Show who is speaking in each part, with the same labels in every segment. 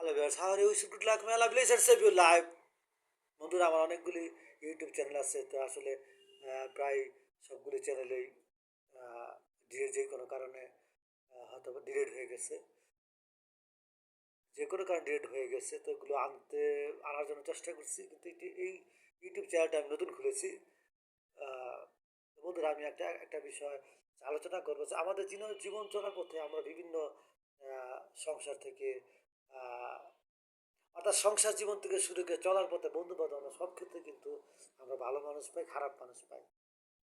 Speaker 1: Hello viewers, how are you? It's good luck. Mela, please accept your live. বন্ধুরা আমার অনেকগুলি YouTube channel আছে তো আসলে প্রায় সবগুলি চ্যানেলেই ডিলেট যে কোনো কারণে হয়তো ডিলেট হয়ে গেছে, যে কোনো কারণে ডিলেট হয়ে গেছে, তো এগুলো আনার জন্য চেষ্টা করছি, কিন্তু এই ইউটিউব চ্যানেলটা আমি নতুন খুলেছি। আহ, তো বন্ধুরা আমি একটা একটা বিষয় আলোচনা করবো যে আমাদের জীবন চলার পথে আমরা বিভিন্ন সংসার থেকে আহ, অর্থাৎ সংসার জীবন থেকে শুরু করে চলার পথে বন্ধু বান্ধব আমরা সব ক্ষেত্রে কিন্তু আমরা ভালো মানুষ পাই, খারাপ মানুষ পাই।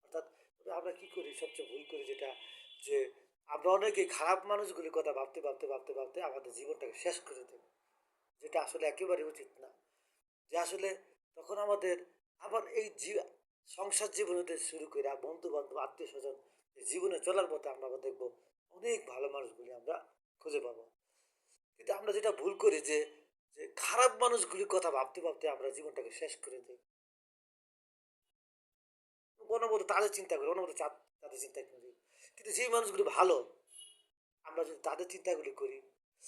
Speaker 1: অর্থাৎ তবে আমরা কি করি, সবচেয়ে ভুল করি যেটা, যে আমরা অনেকেই খারাপ মানুষগুলির কথা ভাবতে ভাবতে ভাবতে ভাবতে আমাদের জীবনটাকে শেষ করে দেব, যেটা আসলে একেবারে উচিত না। যে আসলে তখন আমাদের আবার সংসার জীবন হতে শুরু করে বন্ধু বান্ধব আত্মীয় স্বজন জীবনে চলার পথে আমরা আবার দেখবো অনেক ভালো মানুষগুলি আমরা খুঁজে পাবো। কিন্তু আমরা যেটা ভুল করি যে যে খারাপ মানুষগুলির কথা ভাবতে ভাবতে আমরা জীবনটাকে শেষ করে দিই। অনবরত তাদের চিন্তা করি, অনবরত তাদের চিন্তা করি। কিন্তু যেই মানুষগুলি ভালো, আমরা যদি তাদের চিন্তাগুলি করি,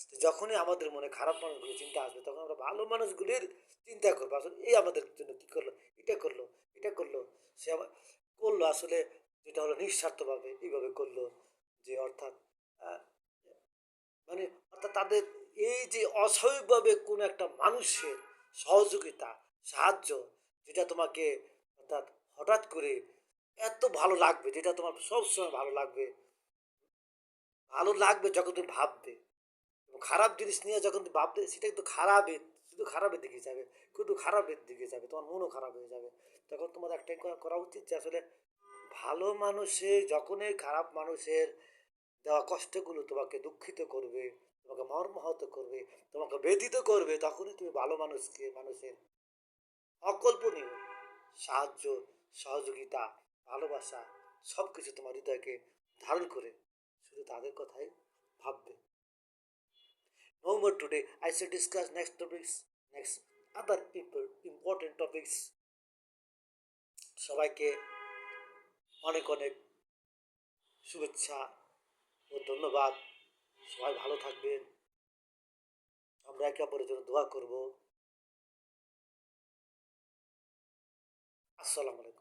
Speaker 1: তো যখনই আমাদের মনে খারাপ মানুষগুলির চিন্তা আসবে তখন আমরা ভালো মানুষগুলির চিন্তা করবো, আসলে এই আমাদের জন্য কী করলো, এটা করলো, এটা করলো, সে আবার করলো আসলে, যেটা হলো নিঃস্বার্থভাবে এইভাবে করলো, যে অর্থাৎ আহ, মানে অর্থাৎ তাদের এই যে অস্বাভাবিকভাবে কোনো একটা মানুষের সহযোগিতা, সাহায্য, যেটা তোমাকে অর্থাৎ হঠাৎ করে এত ভালো লাগবে, যেটা তোমার সবসময় ভালো লাগবে, ভালো লাগবে যখন তুমি ভাববে। এবং খারাপ জিনিস নিয়ে যখন তুমি ভাববে সেটা কিন্তু খারাপের, শুধু খারাপের দিকে যাবে, শুধু খারাপের দিকে যাবে, তোমার মনও খারাপ হয়ে যাবে। তখন তোমার একটাই করা উচিত যে আসলে ভালো মানুষের যখনই খারাপ মানুষের দেওয়া কষ্টগুলো তোমাকে দুঃখিত করবে, তোমাকে মর্মাহত করবে, তোমাকে ব্যথিত করবে, তখনই তুমি ভালো মানুষের অকল্পনীয় সাহায্য, সহযোগিতা, ভালোবাসা সব কিছু তোমার হৃদয়কে ধারণ করে শুধু তাদের কথাই ভাববে। No more today. I shall discuss next topics, next other important topics. সবাইকে অনেক অনেক শুভেচ্ছা ও ধন্যবাদ। সবাই ভালো থাকবেন। আমরা একে অপরের জন্য দোয়া করব। আসসালামু আলাইকুম।